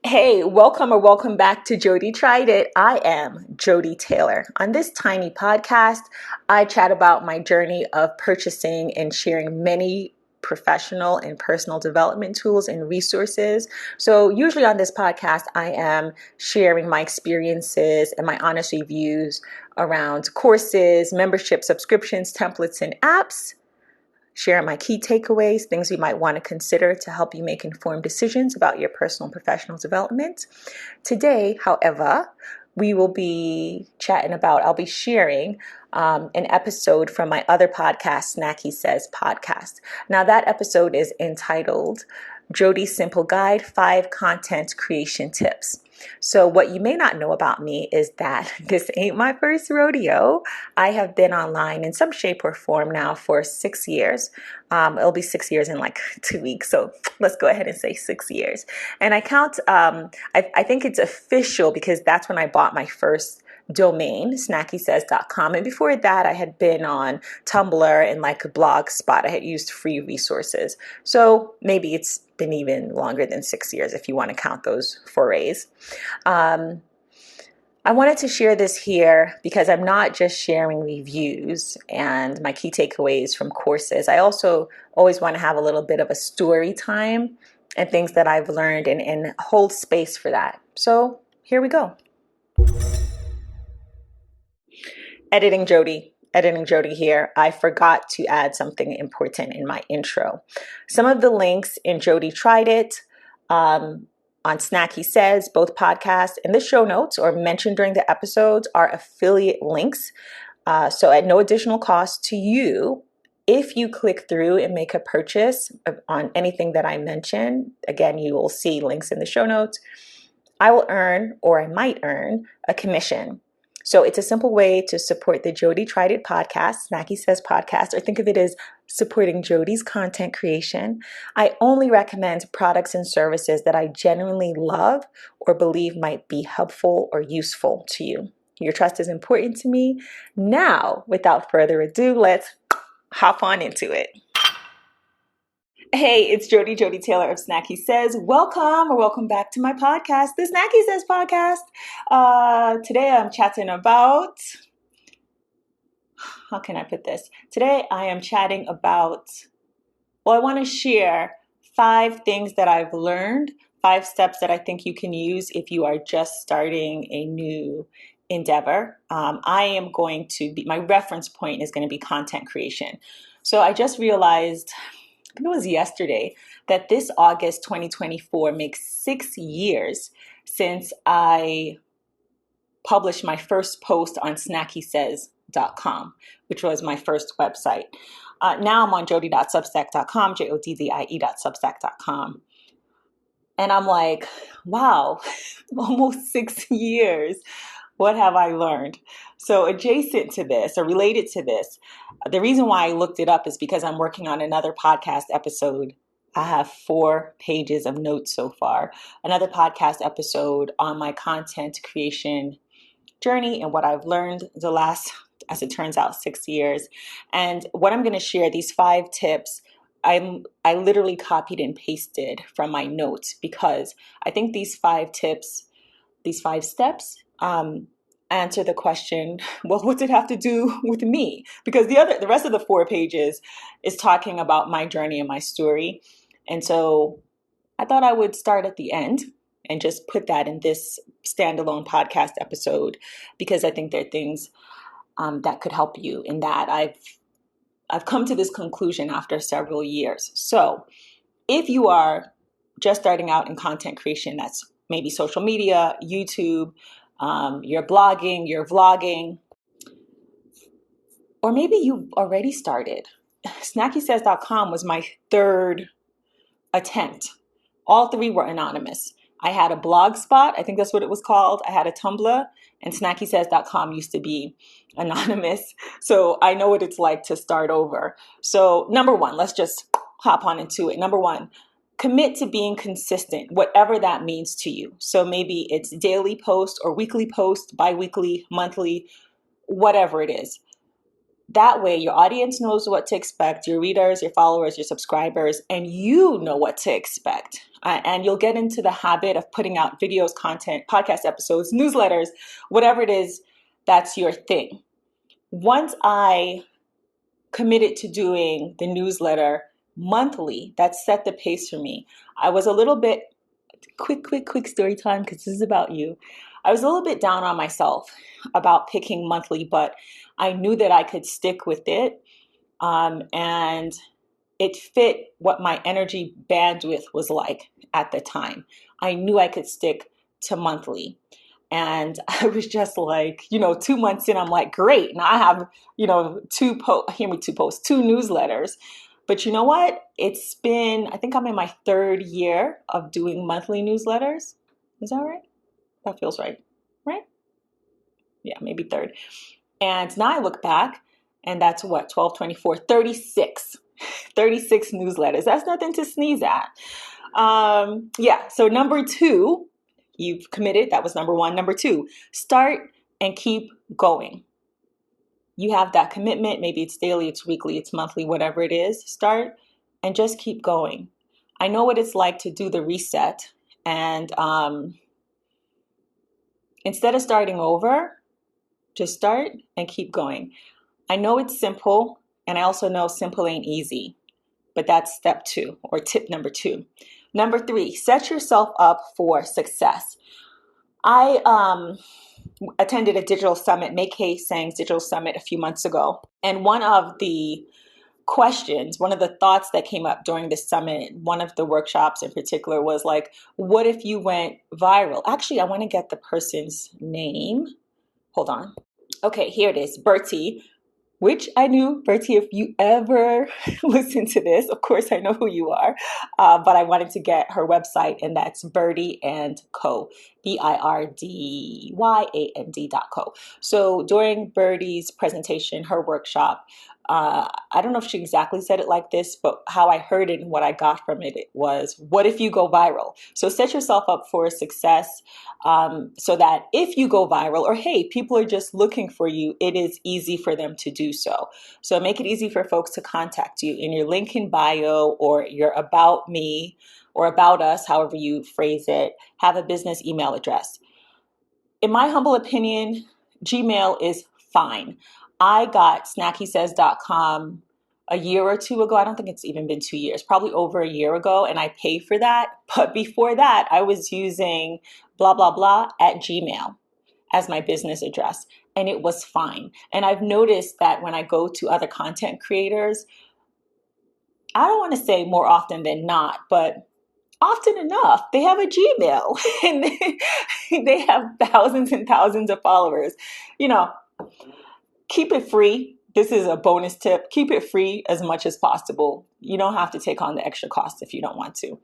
Hey, welcome or welcome back to Jody Tried It. I am Jody Taylor. On this tiny podcast, I chat about my journey of purchasing and sharing many professional and personal development tools and resources. So usually on this podcast, I am sharing my experiences and my honest reviews around courses, membership subscriptions, templates, and apps, sharing my key takeaways, things you might want to consider to help you make informed decisions about your personal and professional development. Today, however, I'll be sharing an episode from my other podcast, Snacky Says podcast. Now, that episode is entitled Jody's Simple Guide, 5 Content Creation Tips. So what you may not know about me is that this ain't my first rodeo. I have been online in some shape or form now for 6 years. It'll be 6 years in like 2 weeks. So let's go ahead and say 6 years. And I count, I think it's official because that's when I bought my first domain, snackysays.com. And before that, I had been on Tumblr and like a blog spot. I had used free resources. So maybe it's been even longer than 6 years if you want to count those forays. I wanted to share this here because I'm not just sharing reviews and my key takeaways from courses. I also always want to have a little bit of a story time and things that I've learned and hold space for that. So here we go. Editing Jody here. I forgot to add something important in my intro. Some of the links in Jody Tried It, on Snacky Says, both podcasts, and the show notes or mentioned during the episodes are affiliate links. So at no additional cost to you, if you click through and make a purchase on anything that I mention, again, you will see links in the show notes, I will earn, or I might earn, a commission. So it's a simple way to support the Jody Tried It podcast, Snacky Says podcast, or think of it as supporting Jody's content creation. I only recommend products and services that I genuinely love or believe might be helpful or useful to you. Your trust is important to me. Now, without further ado, let's hop on into it. Hey, it's Jody Taylor of Snacky Says. Welcome back to my podcast, the Snacky Says podcast. Today I'm chatting about, how can I put this? Today I am chatting about, I want to share 5 things that I've learned, 5 steps that I think you can use if you are just starting a new endeavor. My reference point is going to be content creation. So I just realized, I think it was yesterday, that this August 2024 makes 6 years since I published my first post on snackysays.com, which was my first website. Now I'm on jodie.substack.com, JODDIE.substack.com. And I'm like, wow, almost 6 years. What have I learned? So adjacent to this or related to this, the reason why I looked it up is because I'm working on another podcast episode. I have 4 pages of notes so far. Another podcast episode on my content creation journey and what I've learned the last, as it turns out, 6 years. And what I'm going to share, these 5 tips, I literally copied and pasted from my notes because I think these 5 tips, these 5 steps, answer the question, well, what's it have to do with me? Because the rest of the 4 pages is talking about my journey and my story. And so I thought I would start at the end and just put that in this standalone podcast episode because I think there are things that could help you in that. I've come to this conclusion after several years. So if you are just starting out in content creation, that's maybe social media, YouTube, you're blogging, you're vlogging, or maybe you've already started. SnackySays.com was my 3rd attempt. All 3 were anonymous. I had a blog spot, I think that's what it was called. I had a Tumblr, and snackysays.com used to be anonymous. So I know what it's like to start over. So number 1, let's just hop on into it. Number 1, commit to being consistent, whatever that means to you. So maybe it's daily post or weekly post, bi-weekly, monthly, whatever it is. That way, your audience knows what to expect, your readers, your followers, your subscribers, and you know what to expect. And you'll get into the habit of putting out videos, content, podcast episodes, newsletters, whatever it is, that's your thing. Once I committed to doing the newsletter monthly, that set the pace for me. I was a little bit, quick story time, because this is about you. I was a little bit down on myself about picking monthly, but I knew that I could stick with it. And it fit what my energy bandwidth was like at the time. I knew I could stick to monthly. And I was just like, 2 months in, I'm like, great. Now I have, two posts, two newsletters. But you know what? It's been, I think I'm in my third year of doing monthly newsletters. Is that right? That feels right. Right? Yeah, maybe third. And now I look back, and that's what, 12, 24, 36. 36 newsletters. That's nothing to sneeze at. Yeah, so number 2, you've committed. That was number 1. Number 2, start and keep going. You have that commitment. Maybe it's daily, it's weekly, it's monthly, whatever it is. Start and just keep going. I know what it's like to do the reset. And instead of starting over, just start and keep going. I know it's simple, and I also know simple ain't easy, but that's step 2 or tip number 2. Number 3, set yourself up for success. I attended a digital summit, Make Hay Sang's digital summit a few months ago. And one of the thoughts that came up during this summit, one of the workshops in particular, was like, what if you went viral? Actually, I want to get the person's name. Hold on. Okay, here it is, Bertie. Which I knew, Bertie, if you ever listen to this, of course I know who you are, but I wanted to get her website, and that's Birdie and Co, BIRDYAND.co. So during Birdie's presentation, her workshop, I don't know if she exactly said it like this, but how I heard it and what I got from it was, what if you go viral? So set yourself up for success, so that if you go viral, or hey, people are just looking for you, it is easy for them to do so. So make it easy for folks to contact you in your link in bio, or your about me, or about us, however you phrase it. Have a business email address. In my humble opinion, Gmail is fine. I got snackysays.com a year or two ago. I don't think it's even been 2 years, probably over a year ago, and I pay for that. But before that, I was using blah, blah, blah at Gmail as my business address, and it was fine. And I've noticed that when I go to other content creators, I don't want to say more often than not, but often enough, they have a Gmail and they have thousands and thousands of followers. You know, keep it free. This is a bonus tip. Keep it free as much as possible. You don't have to take on the extra costs if you don't want to.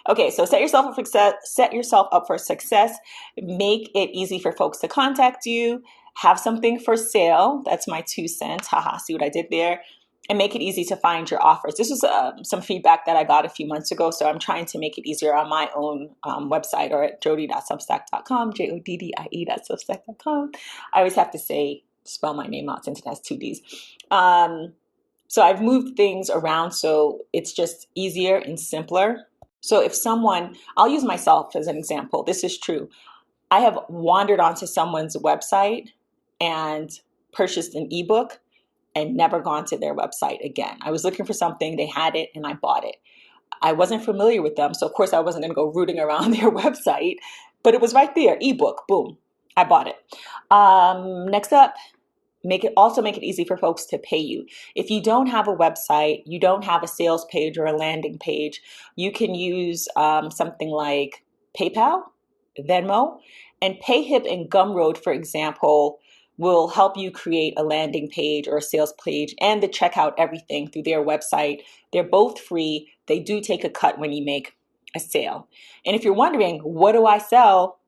Okay, so set yourself up for success. Set yourself up for success. Make it easy for folks to contact you. Have something for sale. That's my 2 cents. Haha, see what I did there? And make it easy to find your offers. This was some feedback that I got a few months ago, so I'm trying to make it easier on my own website, or at joddie.substack.com, JODDIE.substack.com. I always have to spell my name out since it has 2 Ds. So I've moved things around so it's just easier and simpler. So if I'll use myself as an example. This is true. I have wandered onto someone's website and purchased an ebook and never gone to their website again. I was looking for something, they had it, and I bought it. I wasn't familiar with them, so of course I wasn't going to go rooting around their website, but it was right there, ebook, boom, I bought it. Next up, make it easy for folks to pay you. If you don't have a website, you don't have a sales page or a landing page, you can use something like PayPal, Venmo, and PayHip and Gumroad, for example, will help you create a landing page or a sales page and to check out everything through their website. They're both free. They do take a cut when you make a sale. And if you're wondering, what do I sell?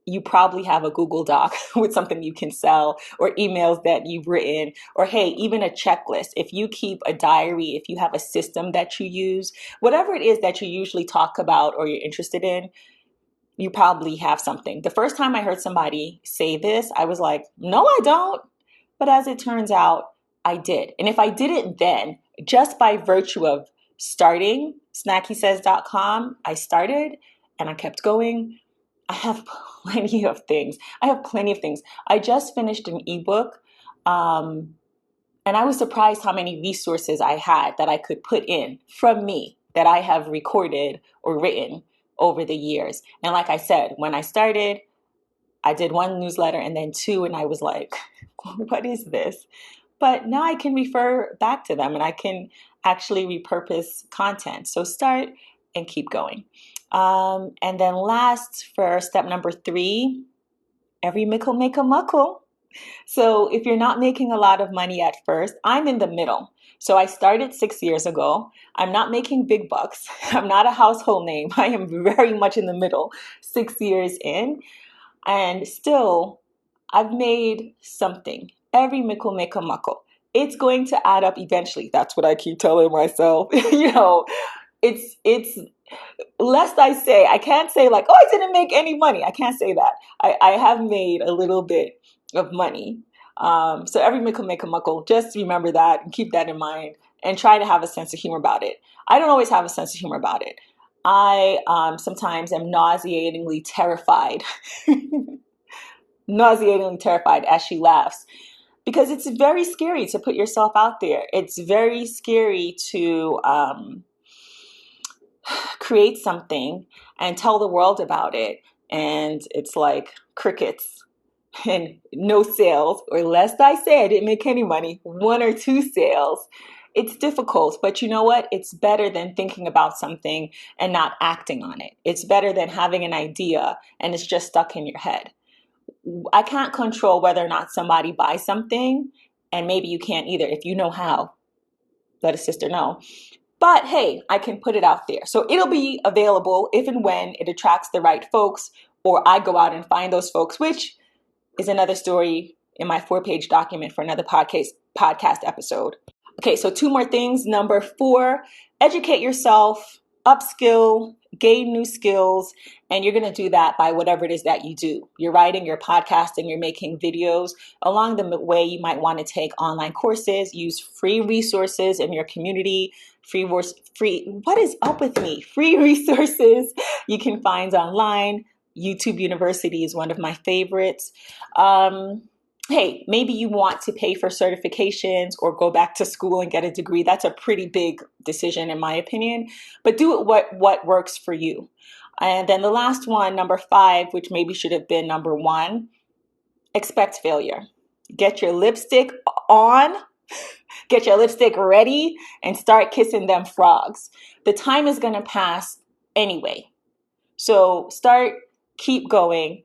You probably have a Google Doc with something you can sell, or emails that you've written, or hey, even a checklist. If you keep a diary, if you have a system that you use, whatever it is that you usually talk about or you're interested in, you probably have something. The first time I heard somebody say this, I was like, no, I don't. But as it turns out, I did. And if I didn't then, just by virtue of starting snackysays.com, I started and I kept going. I have plenty of things. I just finished an ebook, and I was surprised how many resources I had that I could put in from me that I have recorded or written over the years. And like I said, when I started, I did one newsletter and then two, and I was like, what is this? But now I can refer back to them and I can actually repurpose content. So start and keep going. And then last, for step number 3, every mickle make a muckle. So if you're not making a lot of money at first, I'm in the middle. So I started 6 years ago. I'm not making big bucks. I'm not a household name. I am very much in the middle, 6 years in. And still, I've made something. Every mickle make a muckle. It's going to add up eventually. That's what I keep telling myself. It's lest I say, I can't say like, oh, I didn't make any money. I can't say that. I have made a little bit of money. So every mickle make a muckle. Just remember that and keep that in mind and try to have a sense of humor about it. I don't always have a sense of humor about it. I sometimes am nauseatingly terrified as she laughs, because it's very scary to put yourself out there. It's very scary to create something and tell the world about it, and it's like crickets and no sales, or lest I say I didn't make any money, 1 or 2 sales. It's difficult, but you know what? It's better than thinking about something and not acting on it. It's better than having an idea and it's just stuck in your head. I can't control whether or not somebody buys something, and maybe you can't either. If you know how, let a sister know. But hey, I can put it out there. So it'll be available if and when it attracts the right folks, or I go out and find those folks, which is another story in my 4-page document for another podcast episode. Okay, so 2 more things. Number 4, educate yourself, upskill, gain new skills, and you're going to do that by whatever it is that you do. You're writing, you're podcasting, you're making videos. Along the way, you might want to take online courses, use free resources in your community, what is up with me? Free resources you can find online. YouTube University is one of my favorites. Hey, maybe you want to pay for certifications or go back to school and get a degree. That's a pretty big decision in my opinion, but do it what works for you. And then the last one, number 5, which maybe should have been number 1, expect failure. Get your lipstick on, get your lipstick ready, and start kissing them frogs. The time is going to pass anyway. So keep going.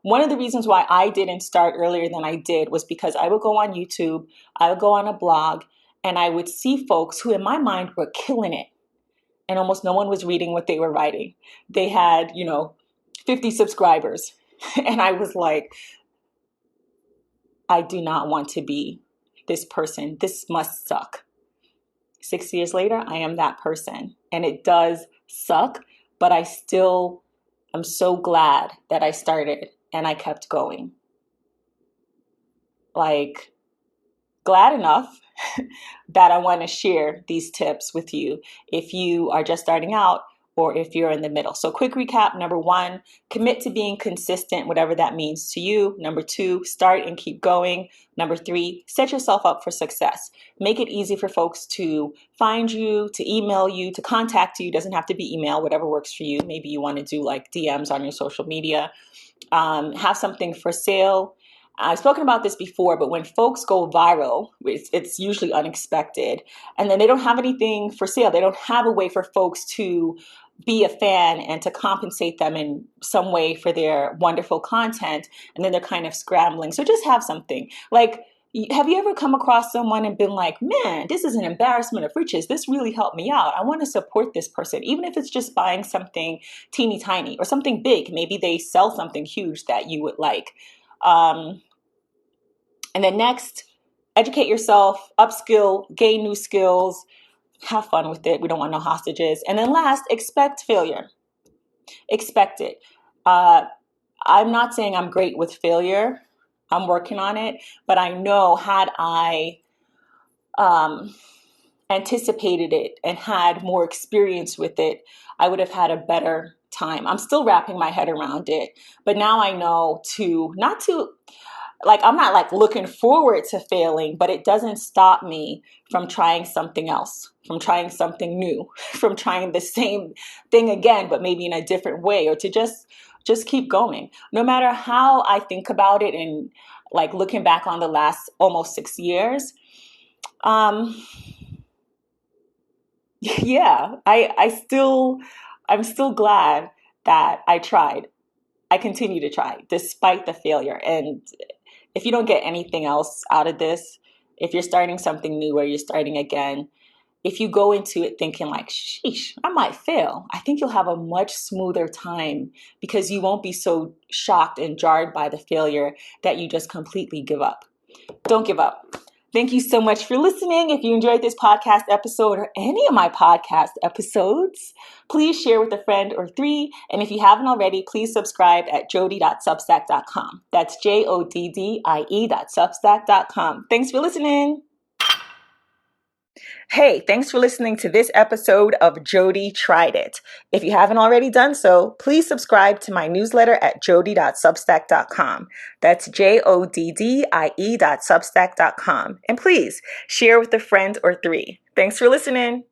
One of the reasons why I didn't start earlier than I did was because I would go on YouTube, I would go on a blog, and I would see folks who in my mind were killing it. And almost no one was reading what they were writing. They had, 50 subscribers. And I was like, I do not want to be this person. This must suck. 6 years later, I am that person. And it does suck, but I'm so glad that I started and I kept going. Like, glad enough that I want to share these tips with you if you are just starting out or if you're in the middle. So quick recap. Number 1, commit to being consistent, whatever that means to you. Number 2, start and keep going. Number 3, set yourself up for success. Make it easy for folks to find you, to email you, to contact you. It doesn't have to be email, whatever works for you. Maybe you want to do like DMs on your social media. Have something for sale. I've spoken about this before, but when folks go viral, it's usually unexpected. And then they don't have anything for sale. They don't have a way for folks to be a fan and to compensate them in some way for their wonderful content. And then they're kind of scrambling. So just have something. Like, have you ever come across someone and been like, man, this is an embarrassment of riches. This really helped me out. I want to support this person, even if it's just buying something teeny tiny or something big. Maybe they sell something huge that you would like. And then next, educate yourself, upskill, gain new skills, have fun with it. We don't want no hostages. And then last, expect failure. Expect it. I'm not saying I'm great with failure. I'm working on it. But I know had I anticipated it and had more experience with it, I would have had a better time. I'm still wrapping my head around it, but now I know to not to, like, I'm not like looking forward to failing, but it doesn't stop me from trying something else, from trying something new, from trying the same thing again, but maybe in a different way, or to just keep going. No matter how I think about it, and like looking back on the last almost 6 years, um, yeah, I'm still glad that I tried. I continue to try despite the failure. And if you don't get anything else out of this, if you're starting something new or you're starting again, if you go into it thinking like, sheesh, I might fail, I think you'll have a much smoother time because you won't be so shocked and jarred by the failure that you just completely give up. Don't give up. Thank you so much for listening. If you enjoyed this podcast episode or any of my podcast episodes, please share with a friend or three. And if you haven't already, please subscribe at joddie.substack.com. That's JODDIE.substack.com. Thanks for listening. Hey, thanks for listening to this episode of Jodie Tried It. If you haven't already done so, please subscribe to my newsletter at joddie.substack.com. That's JODDIE.substack.com. And please share with a friend or three. Thanks for listening.